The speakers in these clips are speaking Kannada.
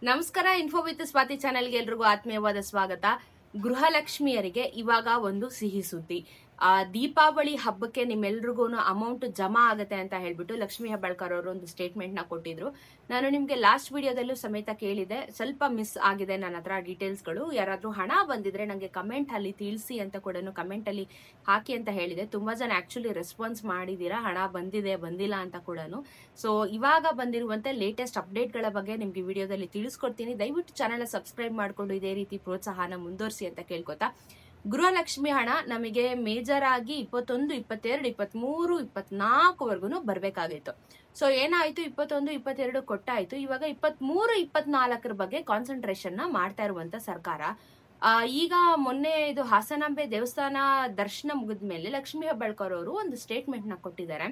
ನಮಸ್ಕಾರ. ಇನ್ಫೋ ವಿತ್ ಸ್ವಾತಿ ಚಾನೆಲ್ಗೆ ಎಲ್ರಿಗೂ ಆತ್ಮೀಯವಾದ ಸ್ವಾಗತ. ಗೃಹಲಕ್ಷ್ಮಿಯರಿಗೆ ಇವಾಗ ಒಂದು ಸಿಹಿ ಸುದ್ದಿ. ದೀಪಾವಳಿ ಹಬ್ಬಕ್ಕೆ ನಿಮ್ಮೆಲ್ರಿಗೂ ಅಮೌಂಟ್ ಜಮಾ ಆಗುತ್ತೆ ಅಂತ ಹೇಳ್ಬಿಟ್ಟು ಲಕ್ಷ್ಮಿ ಹೆಬ್ಬಾಳ್ಕರ್ ಅವರು ಒಂದು ಸ್ಟೇಟ್ಮೆಂಟ್ ನ ಕೊಟ್ಟಿದ್ರು. ನಾನು ನಿಮ್ಗೆ ಲಾಸ್ಟ್ ವಿಡಿಯೋದಲ್ಲೂ ಸಮೇತ ಕೇಳಿದೆ, ಸ್ವಲ್ಪ ಮಿಸ್ ಆಗಿದೆ ನನ್ನ ಹತ್ರ ಡೀಟೇಲ್ಸ್ಗಳು. ಯಾರಾದ್ರೂ ಹಣ ಬಂದಿದ್ರೆ ನಂಗೆ ಕಮೆಂಟ್ ಅಲ್ಲಿ ತಿಳಿಸಿ ಅಂತ ಕೂಡ ಕಮೆಂಟ್ ಅಲ್ಲಿ ಹಾಕಿ ಅಂತ ಹೇಳಿದೆ. ತುಂಬಾ ಜನ ಆಕ್ಚುಲಿ ರೆಸ್ಪಾನ್ಸ್ ಮಾಡಿದೀರಾ, ಹಣ ಬಂದಿದೆ ಬಂದಿಲ್ಲ ಅಂತ ಕೂಡ. ಸೊ ಇವಾಗ ಬಂದಿರುವಂತೆ ಲೇಟೆಸ್ಟ್ ಅಪ್ಡೇಟ್ ಗಳ ಬಗ್ಗೆ ನಿಮ್ಗೆ ವಿಡಿಯೋದಲ್ಲಿ ತಿಳಿಸ್ಕೊಡ್ತೀನಿ. ದಯವಿಟ್ಟು ಚಾನೆಲ್ ಸಬ್ಸ್ಕ್ರೈಬ್ ಮಾಡ್ಕೊಂಡು ಇದೇ ರೀತಿ ಪ್ರೋತ್ಸಾಹನ ಮುಂದುವರಿಸಿ ಅಂತ ಕೇಳ್ಕೊತಾ, ಗೃಹಲಕ್ಷ್ಮಿ ಹಣ ನಮಗೆ ಮೇಜರ್ ಆಗಿ 21, 22, 23, 24 ಬರ್ಬೇಕಾಗಿತ್ತು. ಸೊ ಏನಾಯ್ತು, 21, 22 ಕೊಟ್ಟಾಯ್ತು. ಇವಾಗ 23, 24 ಬಗ್ಗೆ ಕಾನ್ಸಂಟ್ರೇಷನ್ ನ ಮಾಡ್ತಾ ಇರುವಂತ ಸರ್ಕಾರ. ಈಗ ಮೊನ್ನೆ ಇದು ಹಾಸನಾಂಬೆ ದೇವಸ್ಥಾನ ದರ್ಶನ ಮುಗಿದ್ಮೇಲೆ ಲಕ್ಷ್ಮಿ ಹೆಬ್ಬಾಳ್ಕರ್ ಅವರು ಒಂದು ಸ್ಟೇಟ್ಮೆಂಟ್ ನ ಕೊಟ್ಟಿದ್ದಾರೆ.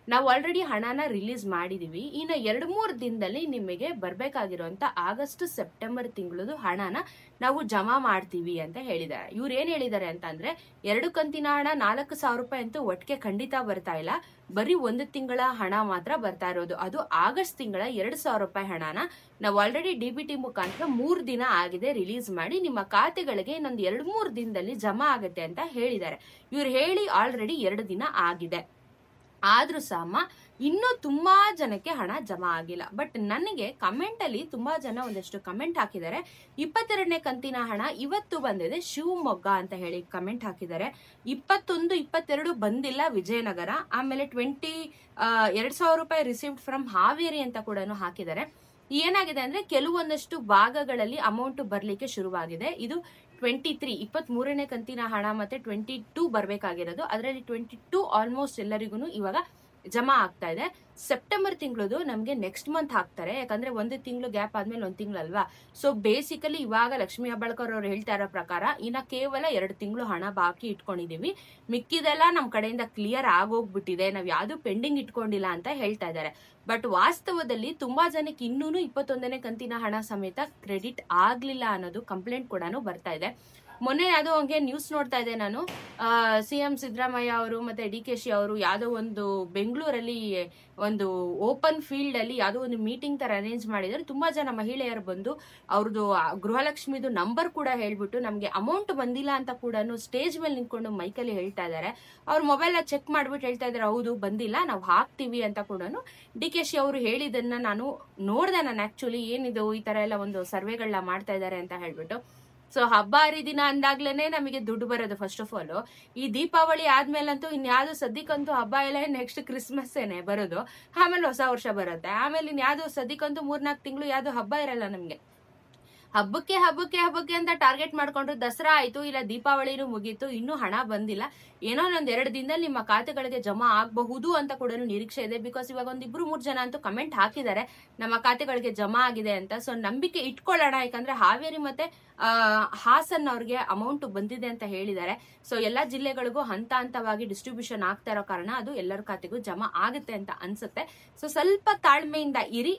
ನಾವು ಆಲ್ರೆಡಿ ಹಣನ ರಿಲೀಸ್ ಮಾಡಿದೀವಿ, ಇನ್ನು 2-3 ದಿನದಲ್ಲಿ ನಿಮಗೆ ಬರ್ಬೇಕಾಗಿರುವಂತ ಆಗಸ್ಟ್ ಸೆಪ್ಟೆಂಬರ್ ತಿಂಗಳದು ಹಣನ ನಾವು ಜಮಾ ಮಾಡ್ತೀವಿ ಅಂತ ಹೇಳಿದ್ದಾರೆ. ಇವ್ರು ಏನ್ ಹೇಳಿದ್ದಾರೆ ಅಂತಂದ್ರೆ, 2 ಕಂತಿನ ಹಣ 4,000 ರೂಪಾಯಿ ಅಂತೂ ಒಟ್ಟಿಗೆ ಖಂಡಿತ ಬರ್ತಾ ಇಲ್ಲ, ಬರೀ 1 ತಿಂಗಳ ಹಣ ಮಾತ್ರ ಬರ್ತಾ ಇರೋದು. ಅದು ಆಗಸ್ಟ್ ತಿಂಗಳ 2,000 ರೂಪಾಯಿ ಹಣನ ನಾವು ಆಲ್ರೆಡಿ DBT ಮುಖಾಂತರ 3 ದಿನ ಆಗಿದೆ ರಿಲೀಸ್ ಮಾಡಿ, ನಿಮ್ಮ ಖಾತೆಗಳಿಗೆ ಇನ್ನೊಂದು 2-3 ದಿನದಲ್ಲಿ ಜಮಾ ಆಗುತ್ತೆ ಅಂತ ಹೇಳಿದ್ದಾರೆ. ಇವ್ರು ಹೇಳಿ ಆಲ್ರೆಡಿ 2 ದಿನ ಆಗಿದೆ. ಆದ್ರೂ ಸಹ ಇನ್ನೂ ತುಂಬಾ ಜನಕ್ಕೆ ಹಣ ಜಮಾ ಆಗಿಲ್ಲ. ಬಟ್ ನನಗೆ ಕಮೆಂಟ್ ಅಲ್ಲಿ ತುಂಬಾ ಜನ ಒಂದಷ್ಟು ಕಮೆಂಟ್ ಹಾಕಿದ್ದಾರೆ. 22ನೇ ಕಂತಿನ ಹಣ ಇವತ್ತು ಬಂದಿದೆ ಶಿವಮೊಗ್ಗ ಅಂತ ಹೇಳಿ ಕಮೆಂಟ್ ಹಾಕಿದ್ದಾರೆ. 21, 22 ಬಂದಿಲ್ಲ ವಿಜಯನಗರ. ಆಮೇಲೆ 2,000 ರೂಪಾಯಿ ರಿಸೀವ್ಡ್ ಫ್ರಮ್ ಹಾವೇರಿ ಅಂತ ಕೂಡ ಹಾಕಿದ್ದಾರೆ. ಏನಾಗಿದೆ ಅಂದ್ರೆ, ಕೆಲವೊಂದಷ್ಟು ಭಾಗಗಳಲ್ಲಿ ಅಮೌಂಟ್ ಬರ್ಲಿಕ್ಕೆ ಶುರುವಾಗಿದೆ. ಇದು 23ನೇ ಕಂತಿನ ಹಣ ಮತ್ತೆ 22 ಬರ್ಬೇಕಾಗಿರೋದು. ಅದರಲ್ಲಿ 22 ಆಲ್ಮೋಸ್ಟ್ ಎಲ್ಲರಿಗೂ ಇವಾಗ ಜಮಾ ಆಗ್ತಾ ಇದೆ. ಸೆಪ್ಟೆಂಬರ್ ತಿಂಗಳದು ನಮ್ಗೆ ನೆಕ್ಸ್ಟ್ ಮಂತ್ ಹಾಕ್ತಾರೆ, ಯಾಕಂದ್ರೆ 1 ತಿಂಗಳು ಗ್ಯಾಪ್ ಆದ್ಮೇಲೆ 1 ತಿಂಗಳು ಅಲ್ವಾ. ಸೊ ಬೇಸಿಕಲಿ ಇವಾಗ ಲಕ್ಷ್ಮಿ ಹೆಬ್ಬಾಳ್ಕರ್ ಅವ್ರು ಹೇಳ್ತಾ ಇರೋ ಪ್ರಕಾರ ಇನ್ನ ಕೇವಲ 2 ತಿಂಗಳು ಹಣ ಬಾಕಿ ಇಟ್ಕೊಂಡಿದೀವಿ, ಮಿಕ್ಕಿದೆಲ್ಲ ನಮ್ ಕಡೆಯಿಂದ ಕ್ಲಿಯರ್ ಆಗೋಗ್ಬಿಟ್ಟಿದೆ, ನಾವ್ ಯಾವ್ದು ಪೆಂಡಿಂಗ್ ಇಟ್ಕೊಂಡಿಲ್ಲ ಅಂತ ಹೇಳ್ತಾ ಇದ್ದಾರೆ. ಬಟ್ ವಾಸ್ತವದಲ್ಲಿ ತುಂಬಾ ಜನಕ್ಕೆ ಇನ್ನೂನು 21ನೇ ಕಂತಿನ ಹಣ ಸಮೇತ ಕ್ರೆಡಿಟ್ ಆಗ್ಲಿಲ್ಲ ಅನ್ನೋದು ಕಂಪ್ಲೇಂಟ್ ಕೂಡ ಬರ್ತಾ ಇದೆ. ಮೊನ್ನೆ ಯಾವ್ದೋ ಹಂಗೆ ನ್ಯೂಸ್ ನೋಡ್ತಾ ಇದ್ದೆ ನಾನು, CM ಸಿದ್ದರಾಮಯ್ಯ ಅವರು ಮತ್ತೆ DKC ಅವರು ಯಾವ್ದೋ ಒಂದು ಬೆಂಗಳೂರಲ್ಲಿ ಒಂದು ಓಪನ್ ಫೀಲ್ಡ್ ಅಲ್ಲಿ ಯಾವ್ದೋ ಒಂದು ಮೀಟಿಂಗ್ ತರ ಅರೇಂಜ್ ಮಾಡಿದ್ರೆ, ತುಂಬಾ ಜನ ಮಹಿಳೆಯರು ಬಂದು ಅವ್ರದ್ದು ಗೃಹಲಕ್ಷ್ಮಿದು ನಂಬರ್ ಕೂಡ ಹೇಳ್ಬಿಟ್ಟು ನಮ್ಗೆ ಅಮೌಂಟ್ ಬಂದಿಲ್ಲ ಅಂತ ಕೂಡ ಸ್ಟೇಜ್ ಮೇಲೆ ನಿಂತ್ಕೊಂಡು ಮೈಕಲ್ಲಿ ಹೇಳ್ತಾ ಇದಾರೆ. ಅವ್ರ ಮೊಬೈಲ್ ಚೆಕ್ ಮಾಡ್ಬಿಟ್ಟು ಹೇಳ್ತಾ ಇದಾರೆ, ಹೌದು ಬಂದಿಲ್ಲ, ನಾವು ಹಾಕ್ತಿವಿ ಅಂತ ಕೂಡ DKC ಅವರು ಹೇಳಿದನ್ನ ನಾನು ನೋಡ್ದೆ. ನಾನು ಆಕ್ಚುಲಿ ಏನಿದು ಈ ತರ ಎಲ್ಲ ಒಂದು ಸರ್ವೆಗಳನ್ನ ಮಾಡ್ತಾ ಇದಾರೆ ಅಂತ ಹೇಳ್ಬಿಟ್ಟು. ಸೊ ಹಬ್ಬ ಹರಿದಿನ ಅಂದಾಗ್ಲೇನೆ ನಮಗೆ ದುಡ್ಡು ಬರೋದು. ಫಸ್ಟ್ ಆಫ್ ಆಲ್ ಈ ದೀಪಾವಳಿ ಆದ್ಮೇಲಂತೂ ಇನ್ಯಾವ್ದು ಸದ್ಯಕ್ಕಂತೂ ಹಬ್ಬ ಇಲ್ಲ, ನೆಕ್ಸ್ಟ್ ಕ್ರಿಸ್ಮಸ್ ಏನೆ ಬರೋದು, ಆಮೇಲೆ ಹೊಸ ವರ್ಷ ಬರುತ್ತೆ. ಆಮೇಲೆ ಇನ್ಯಾವ್ದು ಸದ್ಯಕ್ಕಂತೂ 3-4 ತಿಂಗಳು ಯಾವ್ದು ಹಬ್ಬ ಇರಲ್ಲ ನಮ್ಗೆ. ಹಬ್ಬಕ್ಕೆ ಅಂತ ಟಾರ್ಗೆಟ್ ಮಾಡ್ಕೊಂಡ್ರು. ದಸರಾ ಆಯ್ತು, ಇಲ್ಲ ದೀಪಾವಳಿನೂ ಮುಗೀತು, ಇನ್ನೂ ಹಣ ಬಂದಿಲ್ಲ. ಏನೋ ಒಂದ್ 2 ದಿನದಲ್ಲಿ ನಿಮ್ಮ ಖಾತೆಗಳಿಗೆ ಜಮಾ ಆಗಬಹುದು ಅಂತ ಕೂಡ ನಿರೀಕ್ಷೆ ಇದೆ. ಬಿಕಾಸ್ ಇವಾಗ 1-2-3 ಜನ ಅಂತೂ ಕಮೆಂಟ್ ಹಾಕಿದ್ದಾರೆ ನಮ್ಮ ಖಾತೆಗಳಿಗೆ ಜಮಾ ಆಗಿದೆ ಅಂತ. ಸೊ ನಂಬಿಕೆ ಇಟ್ಕೊಳ್ಳೋಣ, ಯಾಕಂದ್ರೆ ಹಾವೇರಿ ಮತ್ತೆ ಹಾಸನ್ ಅವ್ರಿಗೆ ಅಮೌಂಟ್ ಬಂದಿದೆ ಅಂತ ಹೇಳಿದ್ದಾರೆ. ಸೊ ಎಲ್ಲಾ ಜಿಲ್ಲೆಗಳಿಗೂ ಹಂತವಾಗಿ ಡಿಸ್ಟ್ರಿಬ್ಯೂಷನ್ ಆಗ್ತಾ ಇರೋ ಕಾರಣ ಅದು ಎಲ್ಲರ ಖಾತೆಗೂ ಜಮಾ ಆಗುತ್ತೆ ಅಂತ ಅನ್ಸುತ್ತೆ. ಸೊ ಸ್ವಲ್ಪ ತಾಳ್ಮೆಯಿಂದ ಇರಿ.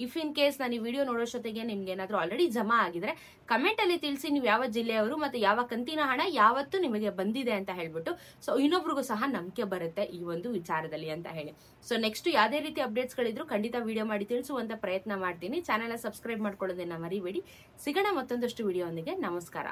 ಇಫ್ ಇನ್ ಕೇಸ್ ನಾನು ಈ ವಿಡಿಯೋ ನೋಡೋಷ್ಟೊತ್ತಿಗೆ ನಿಮ್ಗೆ ಏನಾದ್ರೂ ಆಲ್ರೆಡಿ ಜಮಾ ಆಗಿದ್ರೆ ಕಮೆಂಟ್ ಅಲ್ಲಿ ತಿಳಿಸಿ, ನೀವು ಯಾವ ಜಿಲ್ಲೆಯವರು ಮತ್ತೆ ಯಾವ ಕಂತಿನ ಹಣ ಯಾವತ್ತು ನಿಮಗೆ ಬಂದಿದೆ ಅಂತ ಹೇಳ್ಬಿಟ್ಟು. ಸೊ ಇನ್ನೊಬ್ರಿಗೂ ಸಹ ನಂಬಿಕೆ ಬರುತ್ತೆ ಈ ಒಂದು ವಿಚಾರದಲ್ಲಿ ಅಂತ ಹೇಳಿ. ಸೊ ನೆಕ್ಸ್ಟ್ ಯಾವ್ದೇ ರೀತಿ ಅಪ್ಡೇಟ್ಸ್ ಗಳಿದ್ರು ಖಂಡಿತ ವಿಡಿಯೋ ಮಾಡಿ ತಿಳಿಸುವಂತ ಪ್ರಯತ್ನ ಮಾಡ್ತೀನಿ. ಚಾನೆಲ್ ಸಬ್ಸ್ಕ್ರೈಬ್ ಮಾಡ್ಕೊಳ್ಳೋದನ್ನ ಮರಿಬೇಡಿ. ಸಿಗೋಣ ಮತ್ತೊಂದಷ್ಟು ವಿಡಿಯೋ ಒಂದಿಗೆ. ನಮಸ್ಕಾರ.